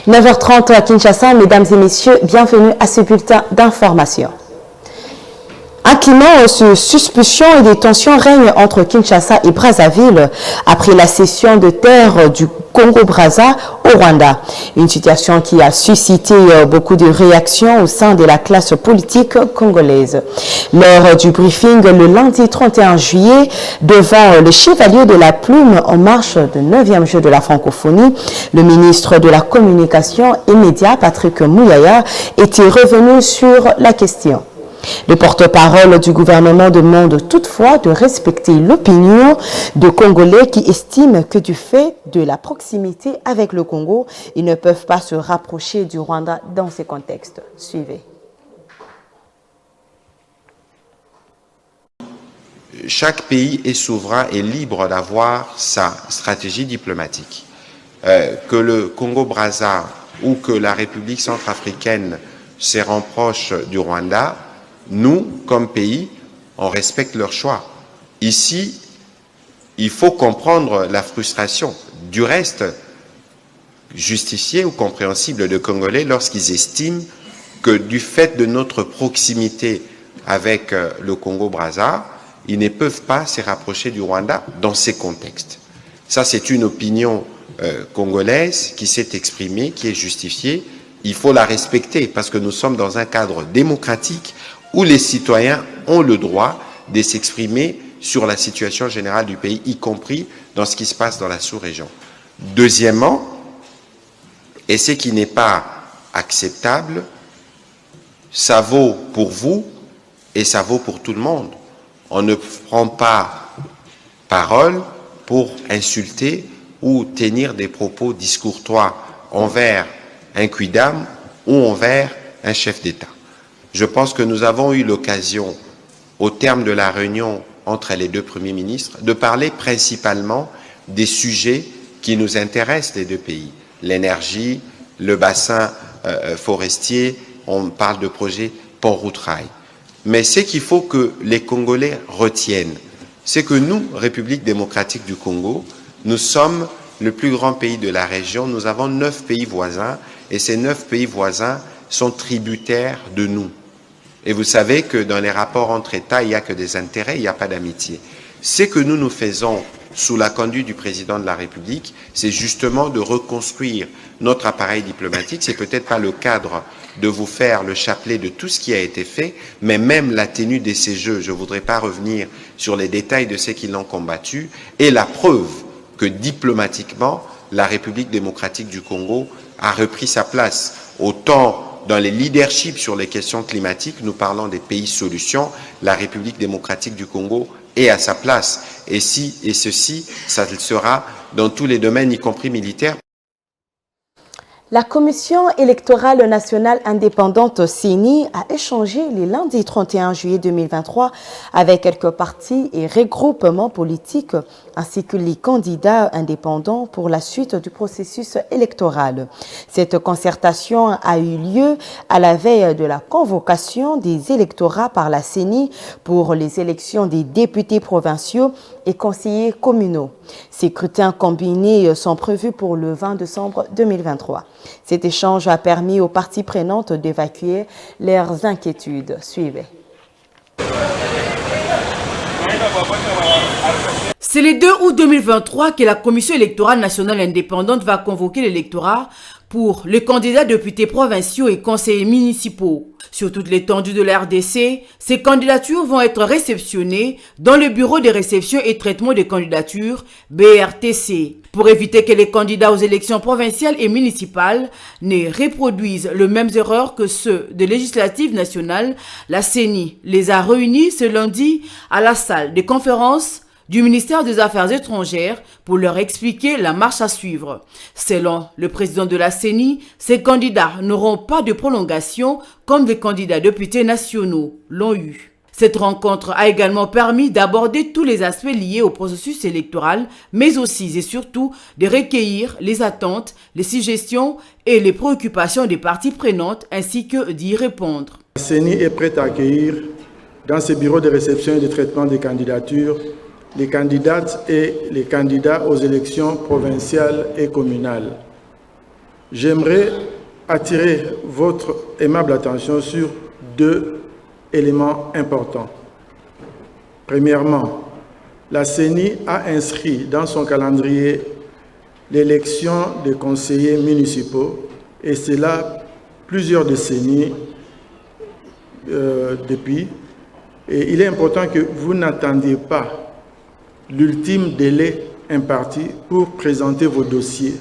9h30 à Kinshasa, mesdames et messieurs, bienvenue à ce bulletin d'information. Un climat de suspicion et de tensions règne entre Kinshasa et Brazzaville après la cession de terres du Congo-Brazza au Rwanda. Une situation qui a suscité beaucoup de réactions au sein de la classe politique congolaise. Lors du briefing le lundi 31 juillet devant le Chevalier de la Plume en marche du 9e jeu de la francophonie, le ministre de la Communication et Médias, Patrick Mouyaya, était revenu sur la question. Le porte-parole du gouvernement demande toutefois de respecter l'opinion de Congolais qui estiment que du fait de la proximité avec le Congo, ils ne peuvent pas se rapprocher du Rwanda dans ces contextes. Suivez. Chaque pays est souverain et libre d'avoir sa stratégie diplomatique. Que le Congo-Brazza ou que la République centrafricaine se rapproche du Rwanda, nous, comme pays, on respecte leur choix. Ici, il faut comprendre la frustration. Du reste, justifiée ou compréhensible de Congolais lorsqu'ils estiment que du fait de notre proximité avec le Congo-Brazza, ils ne peuvent pas se rapprocher du Rwanda dans ces contextes. Ça, c'est une opinion congolaise qui s'est exprimée, qui est justifiée. Il faut la respecter parce que nous sommes dans un cadre démocratique où les citoyens ont le droit de s'exprimer sur la situation générale du pays, y compris dans ce qui se passe dans la sous-région. Deuxièmement, et ce qui n'est pas acceptable, ça vaut pour vous et ça vaut pour tout le monde. On ne prend pas parole pour insulter ou tenir des propos discourtois envers un quidam ou envers un chef d'État. Je pense que nous avons eu l'occasion, au terme de la réunion entre les deux premiers ministres, de parler principalement des sujets qui nous intéressent les deux pays. L'énergie, le bassin forestier, on parle de projet Pont-Route-Rail. Mais ce qu'il faut que les Congolais retiennent, c'est que nous, République démocratique du Congo, nous sommes le plus grand pays de la région. Nous avons 9 pays voisins et ces 9 pays voisins sont tributaires de nous. Et vous savez que dans les rapports entre États, il n'y a que des intérêts, il n'y a pas d'amitié. Ce que nous faisons sous la conduite du président de la République, c'est justement de reconstruire notre appareil diplomatique. C'est peut-être pas le cadre de vous faire le chapelet de tout ce qui a été fait, mais même la tenue de ces Jeux, je ne voudrais pas revenir sur les détails de ceux qui l'ont combattu, est la preuve que diplomatiquement, la République démocratique du Congo a repris sa place. Autant dans les leaderships sur les questions climatiques, nous parlons des pays solutions, la République démocratique du Congo est à sa place. Et ceci, ça sera dans tous les domaines, y compris militaires. La Commission électorale nationale indépendante CENI a échangé le lundi 31 juillet 2023 avec quelques partis et regroupements politiques ainsi que les candidats indépendants pour la suite du processus électoral. Cette concertation a eu lieu à la veille de la convocation des électorats par la CENI pour les élections des députés provinciaux et conseillers communaux. Ces scrutins combinés sont prévus pour le 20 décembre 2023. Cet échange a permis aux parties prenantes d'évacuer leurs inquiétudes. Suivez. C'est le 2 août 2023 que la Commission électorale nationale indépendante va convoquer l'électorat pour les candidats députés provinciaux et conseillers municipaux. Sur toute l'étendue de la RDC, ces candidatures vont être réceptionnées dans le bureau de réception et traitement des candidatures BRTC. Pour éviter que les candidats aux élections provinciales et municipales ne reproduisent les mêmes erreurs que ceux des législatives nationales, la CENI les a réunis ce lundi à la salle de conférence du ministère des Affaires étrangères pour leur expliquer la marche à suivre. Selon le président de la CENI, ces candidats n'auront pas de prolongation comme les candidats députés nationaux l'ont eu. Cette rencontre a également permis d'aborder tous les aspects liés au processus électoral, mais aussi et surtout de recueillir les attentes, les suggestions et les préoccupations des parties prenantes ainsi que d'y répondre. La CENI est prête à accueillir dans ses bureaux de réception et de traitement des candidatures les candidates et les candidats aux élections provinciales et communales. J'aimerais attirer votre aimable attention sur 2 éléments importants. Premièrement, la CENI a inscrit dans son calendrier l'élection des conseillers municipaux, et c'est là plusieurs décennies depuis. Et il est important que vous n'attendiez pas l'ultime délai imparti pour présenter vos dossiers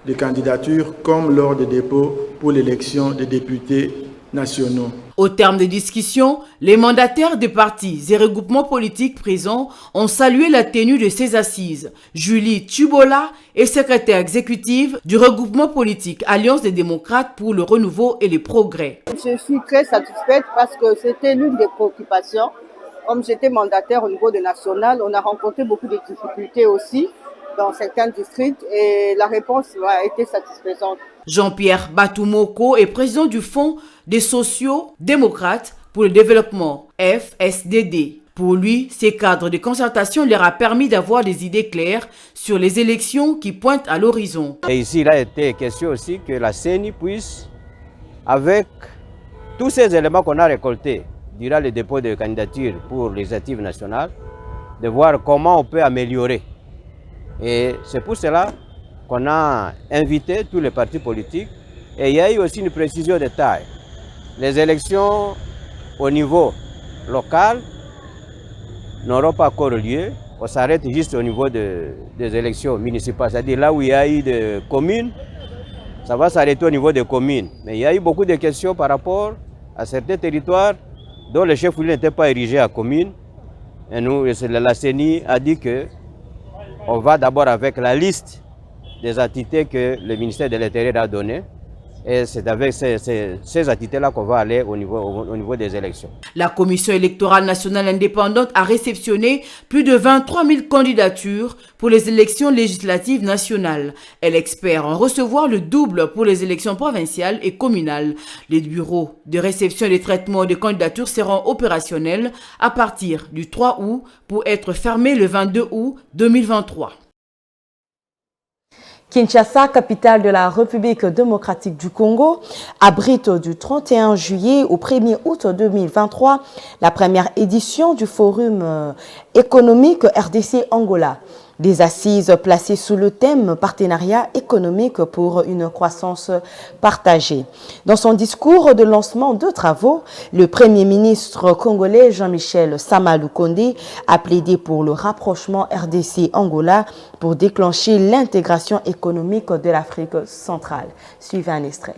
de candidature comme lors des dépôts pour l'élection des députés nationaux. Au terme des discussions, les mandataires des partis et regroupements politiques présents ont salué la tenue de ces assises. Julie Tubola est secrétaire exécutive du regroupement politique Alliance des démocrates pour le renouveau et le progrès. Je suis très satisfaite parce que c'était l'une des préoccupations. Comme j'étais mandataire au niveau de national, on a rencontré beaucoup de difficultés aussi dans certains districts et la réponse a été satisfaisante. Jean-Pierre Batoumoko est président du Fonds des sociaux-démocrates pour le développement, FSDD. Pour lui, ces cadres de concertation leur a permis d'avoir des idées claires sur les élections qui pointent à l'horizon. Et ici, il a été question aussi que la CENI puisse, avec tous ces éléments qu'on a récoltés durant le dépôt de candidature pour les législatives nationales, de voir comment on peut améliorer. Et c'est pour cela qu'on a invité tous les partis politiques et il y a eu aussi une précision de taille. Les élections au niveau local n'auront pas encore lieu. On s'arrête juste au niveau des élections municipales, c'est-à-dire là où il y a eu des communes, ça va s'arrêter au niveau des communes. Mais il y a eu beaucoup de questions par rapport à certains territoires dont le chef-lieu n'était pas érigé à commune. Et nous, la CENI a dit que on va d'abord avec la liste des entités que le ministère de l'Intérieur a données. Et c'est avec ces entités-là qu'on va aller au niveau des élections. La Commission électorale nationale indépendante a réceptionné plus de 23 000 candidatures pour les élections législatives nationales. Elle espère en recevoir le double pour les élections provinciales et communales. Les bureaux de réception et de traitement des candidatures seront opérationnels à partir du 3 août pour être fermés le 22 août 2023. Kinshasa, capitale de la République démocratique du Congo, abrite du 31 juillet au 1er août 2023 la première édition du Forum économique RDC-Angola. Des assises placées sous le thème « Partenariat économique pour une croissance partagée ». Dans son discours de lancement de travaux, le Premier ministre congolais Jean-Michel Sama Lukonde a plaidé pour le rapprochement RDC-Angola pour déclencher l'intégration économique de l'Afrique centrale. Suivez un extrait.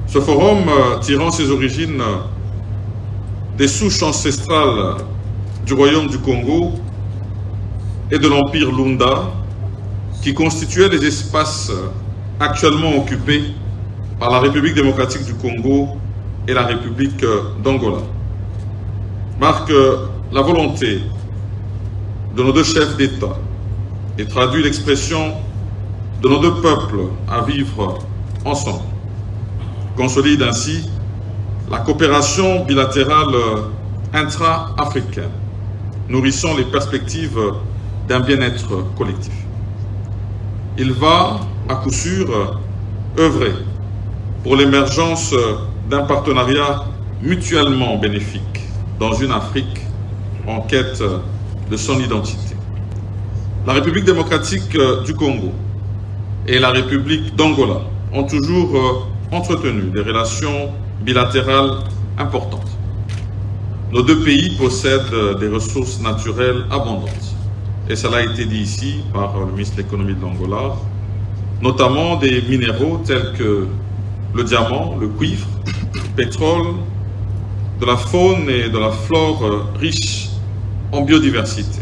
Ce forum, tirant ses origines des souches ancestrales du royaume du Congo et de l'empire Lunda, qui constituaient les espaces actuellement occupés par la République démocratique du Congo et la République d'Angola, marque la volonté de nos deux chefs d'État et traduit l'expression de nos deux peuples à vivre ensemble. Consolide ainsi la coopération bilatérale intra-africaine, nourrissant les perspectives d'un bien-être collectif. Il va, à coup sûr, œuvrer pour l'émergence d'un partenariat mutuellement bénéfique dans une Afrique en quête de son identité. La République démocratique du Congo et la République d'Angola ont toujours entretenu des relations bilatérales importantes. Nos deux pays possèdent des ressources naturelles abondantes, et cela a été dit ici par le ministre de l'économie de l'Angola, notamment des minéraux tels que le diamant, le cuivre, le pétrole, de la faune et de la flore riches en biodiversité,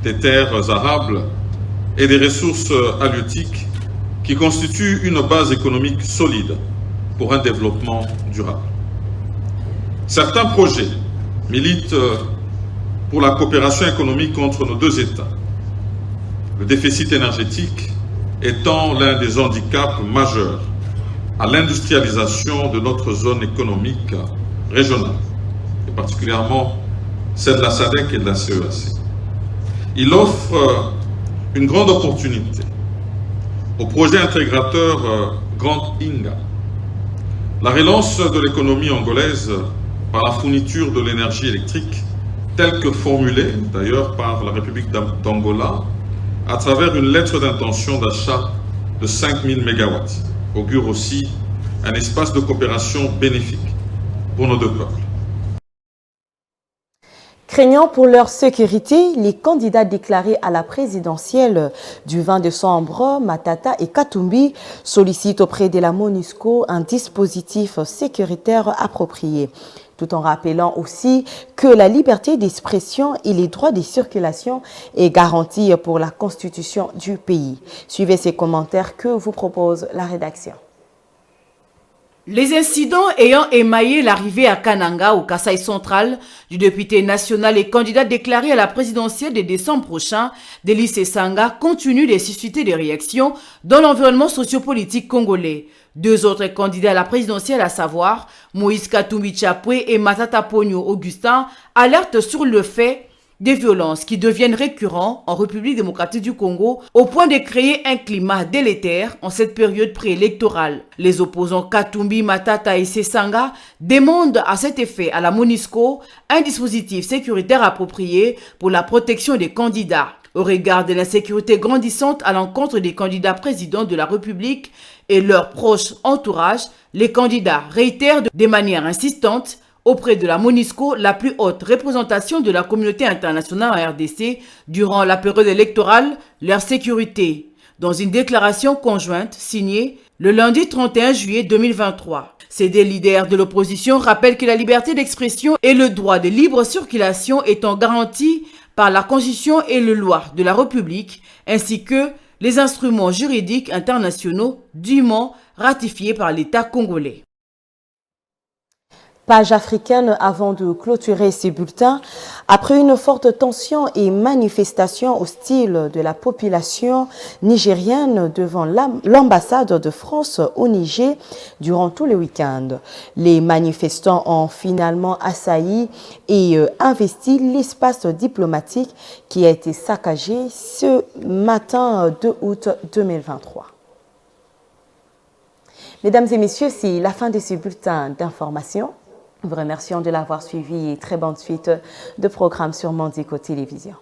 des terres arables et des ressources halieutiques qui constituent une base économique solide pour un développement durable. Certains projets militent pour la coopération économique entre nos deux États, le déficit énergétique étant l'un des handicaps majeurs à l'industrialisation de notre zone économique régionale, et particulièrement celle de la SADC et de la CEAC. Il offre une grande opportunité au projet intégrateur Grand Inga. La relance de l'économie angolaise par la fourniture de l'énergie électrique, telle que formulée d'ailleurs par la République d'Angola, à travers une lettre d'intention d'achat de 5000 MW, augure aussi un espace de coopération bénéfique pour nos deux peuples. Craignant pour leur sécurité, les candidats déclarés à la présidentielle du 20 décembre, Matata et Katumbi, sollicitent auprès de la MONUSCO un dispositif sécuritaire approprié, tout en rappelant aussi que la liberté d'expression et les droits de circulation est garantie pour la constitution du pays. Suivez ces commentaires que vous propose la rédaction. Les incidents ayant émaillé l'arrivée à Kananga, au Kasaï central, du député national et candidat déclaré à la présidentielle de décembre prochain, Delis Sanga, continuent de susciter des réactions dans l'environnement sociopolitique congolais. Deux autres candidats à la présidentielle, à savoir Moïse Katumbi Chapwe et Matata Ponyo Augustin, alertent sur le fait des violences qui deviennent récurrents en République démocratique du Congo au point de créer un climat délétère en cette période préélectorale. Les opposants Katumbi, Matata et Sesanga demandent à cet effet à la MONUSCO un dispositif sécuritaire approprié pour la protection des candidats. Au regard de l'insécurité grandissante à l'encontre des candidats présidents de la République et leur proche entourage, les candidats réitèrent de manière insistante auprès de la MONUSCO, la plus haute représentation de la communauté internationale en RDC, durant la période électorale, leur sécurité. Dans une déclaration conjointe signée le lundi 31 juillet 2023. Ces deux leaders de l'opposition rappellent que la liberté d'expression et le droit de libre circulation étant garantis par la Constitution et les lois de la République, ainsi que les instruments juridiques internationaux dûment ratifiés par l'État congolais. Page africaine avant de clôturer ces bulletins. Après une forte tension et manifestation hostile de la population nigérienne devant l'ambassade de France au Niger durant tout le week-end, les manifestants ont finalement assailli et investi l'espace diplomatique qui a été saccagé ce matin 2 août 2023. Mesdames et messieurs, c'est la fin de ce bulletin d'information. Nous vous remercions de l'avoir suivi et très bonne suite de programmes sur Mandico Télévision.